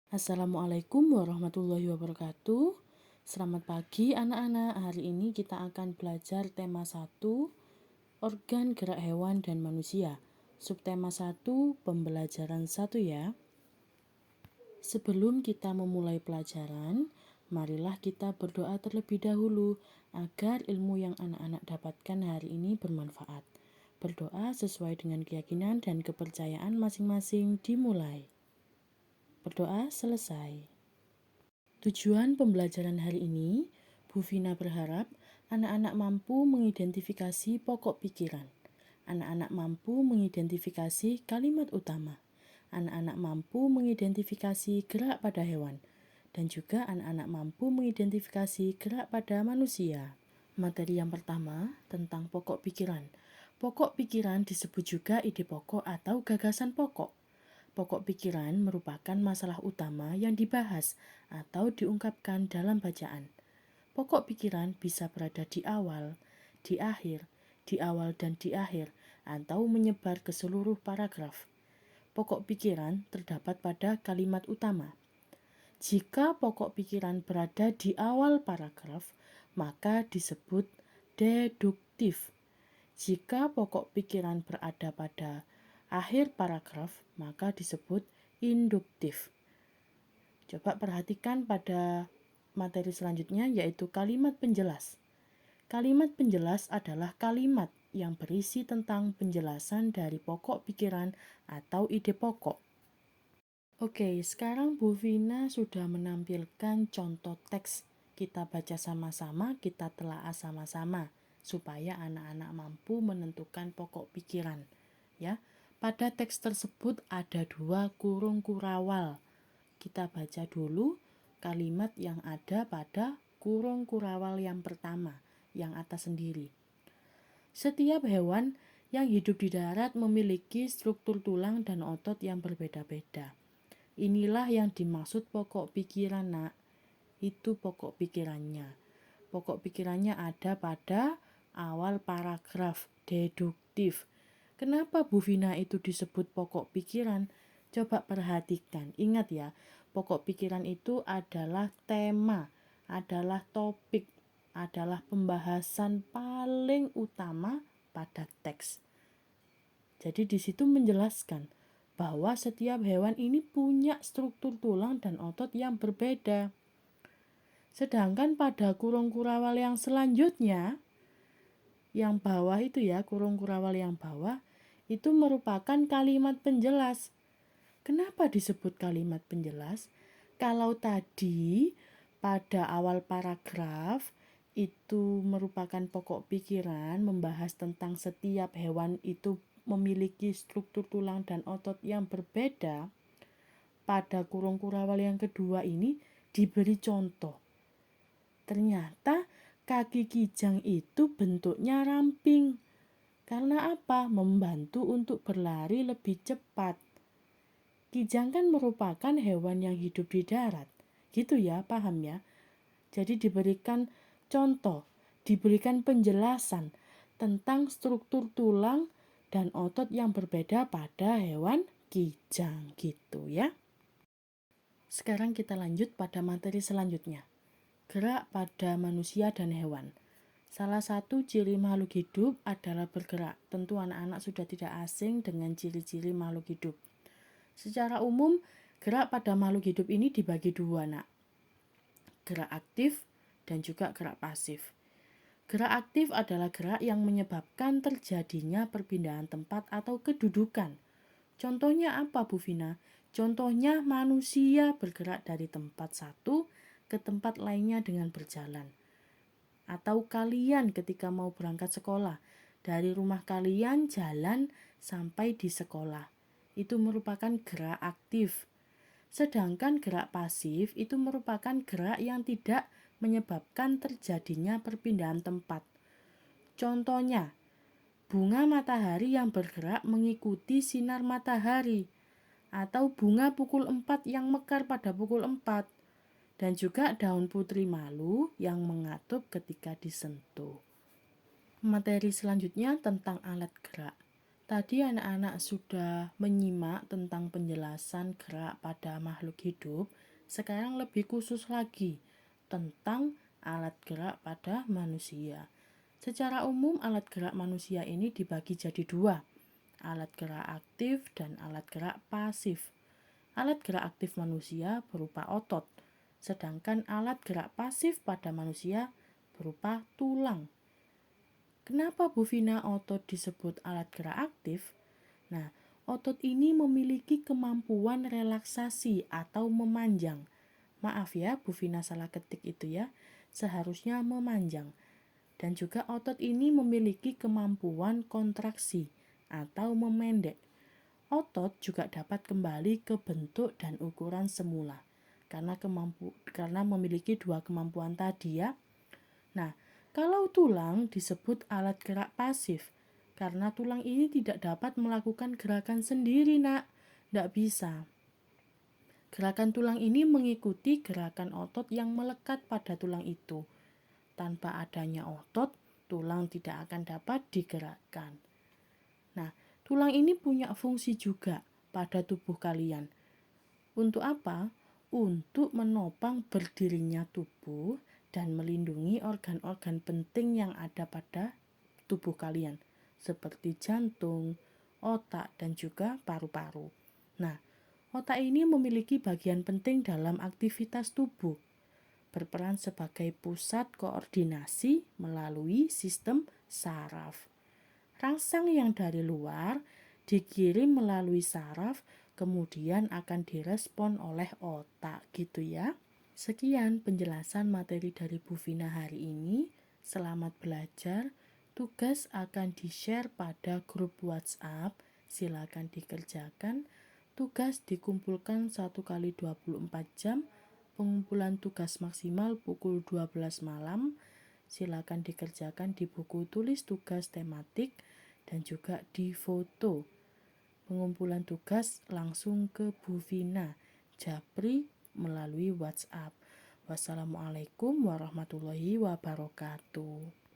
Assalamualaikum warahmatullahi wabarakatuh. Selamat pagi anak-anak. Hari ini kita akan belajar tema 1, organ gerak hewan dan manusia. Subtema 1, pembelajaran 1 ya. Sebelum kita memulai pelajaran, marilah kita berdoa terlebih dahulu agar ilmu yang anak-anak dapatkan hari ini bermanfaat. Berdoa sesuai dengan keyakinan dan kepercayaan masing-masing dimulai. Berdoa selesai. Tujuan pembelajaran hari ini, Bu Vina berharap anak-anak mampu mengidentifikasi pokok pikiran. Anak-anak mampu mengidentifikasi kalimat utama. Anak-anak mampu mengidentifikasi gerak pada hewan. Dan juga anak-anak mampu mengidentifikasi gerak pada manusia. Materi yang pertama tentang pokok pikiran. Pokok pikiran disebut juga ide pokok atau gagasan pokok. Pokok pikiran merupakan masalah utama yang dibahas atau diungkapkan dalam bacaan. Pokok pikiran bisa berada di awal, di akhir, di awal dan di akhir, atau menyebar ke seluruh paragraf. Pokok pikiran terdapat pada kalimat utama. Jika pokok pikiran berada di awal paragraf, maka disebut deduktif. Jika pokok pikiran berada pada akhir paragraf, maka disebut induktif. Coba perhatikan pada materi selanjutnya, yaitu kalimat penjelas. Kalimat penjelas adalah kalimat yang berisi tentang penjelasan dari pokok pikiran atau ide pokok. Oke, sekarang Bu Vina sudah menampilkan contoh teks. Kita baca sama-sama, kita telaah sama-sama supaya anak-anak mampu menentukan pokok pikiran. Ya, pada teks tersebut ada 2 kurung kurawal. Kita baca dulu kalimat yang ada pada kurung kurawal yang pertama, yang atas sendiri. Setiap hewan yang hidup di darat memiliki struktur tulang dan otot yang berbeda-beda. Inilah yang dimaksud pokok pikiran, Nak. Itu pokok pikirannya. Pokok pikirannya ada pada awal paragraf, deduktif. Kenapa Bu Vina itu disebut pokok pikiran? Coba perhatikan, ingat ya, pokok pikiran itu adalah tema, adalah topik, adalah pembahasan paling utama pada teks. Jadi di situ menjelaskan bahwa setiap hewan ini punya struktur tulang dan otot yang berbeda. Sedangkan pada kurung kurawal yang selanjutnya, yang bawah itu ya, kurung kurawal yang bawah, itu merupakan kalimat penjelas. Kenapa disebut kalimat penjelas? Kalau tadi pada awal paragraf itu merupakan pokok pikiran membahas tentang setiap hewan itu memiliki struktur tulang dan otot yang berbeda, pada kurung kurawal yang kedua ini diberi contoh. Ternyata kaki kijang itu bentuknya ramping. Karena apa? Membantu untuk berlari lebih cepat. Kijang kan merupakan hewan yang hidup di darat. Gitu ya, paham ya? Jadi diberikan contoh, diberikan penjelasan tentang struktur tulang dan otot yang berbeda pada hewan kijang gitu ya. Sekarang kita lanjut pada materi selanjutnya. Gerak pada manusia dan hewan. Salah satu ciri makhluk hidup adalah bergerak. Tentu anak-anak sudah tidak asing dengan ciri-ciri makhluk hidup. Secara umum, gerak pada makhluk hidup ini dibagi 2, Nak. Gerak aktif dan juga gerak pasif. Gerak aktif adalah gerak yang menyebabkan terjadinya perpindahan tempat atau kedudukan. Contohnya apa, Bu Vina? Contohnya manusia bergerak dari tempat satu ke tempat lainnya dengan berjalan. Atau kalian ketika mau berangkat sekolah, dari rumah kalian jalan sampai di sekolah. Itu merupakan gerak aktif. Sedangkan gerak pasif itu merupakan gerak yang tidak menyebabkan terjadinya perpindahan tempat. Contohnya, bunga matahari yang bergerak mengikuti sinar matahari, atau bunga pukul 4 yang mekar pada pukul 4, dan juga daun putri malu yang mengatup ketika disentuh. Materi selanjutnya tentang alat gerak. Tadi anak-anak sudah menyimak tentang penjelasan gerak pada makhluk hidup. Sekarang lebih khusus lagi tentang alat gerak pada manusia. Secara umum alat gerak manusia ini dibagi jadi dua, alat gerak aktif dan alat gerak pasif. Alat gerak aktif manusia berupa otot, sedangkan alat gerak pasif pada manusia berupa tulang. Kenapa Bu Vina otot disebut alat gerak aktif? Nah, otot ini memiliki kemampuan relaksasi atau memanjang. Maaf ya, Bu Vina salah ketik itu ya. Seharusnya memanjang. Dan juga otot ini memiliki kemampuan kontraksi atau memendek. Otot juga dapat kembali ke bentuk dan ukuran semula. Karena memiliki dua kemampuan tadi ya. Nah, kalau tulang disebut alat gerak pasif, karena tulang ini tidak dapat melakukan gerakan sendiri, nak. Tidak bisa. Gerakan tulang ini mengikuti gerakan otot yang melekat pada tulang itu. Tanpa adanya otot, tulang tidak akan dapat digerakkan. Nah, tulang ini punya fungsi juga pada tubuh kalian. Untuk apa? Untuk menopang berdirinya tubuh dan melindungi organ-organ penting yang ada pada tubuh kalian, seperti jantung, otak, dan juga paru-paru. Nah, otak ini memiliki bagian penting dalam aktivitas tubuh, berperan sebagai pusat koordinasi melalui sistem saraf. Rangsang yang dari luar dikirim melalui saraf, kemudian akan direspon oleh otak gitu ya. Sekian penjelasan materi dari Bu Vina hari ini. Selamat belajar. Tugas akan di-share pada grup WhatsApp. Silakan dikerjakan. Tugas dikumpulkan 1 kali 24 jam. Pengumpulan tugas maksimal pukul 12 malam. Silakan dikerjakan di buku tulis tugas tematik dan juga di foto. Pengumpulan tugas langsung ke Bu Vina Japri melalui WhatsApp. Wassalamualaikum warahmatullahi wabarakatuh.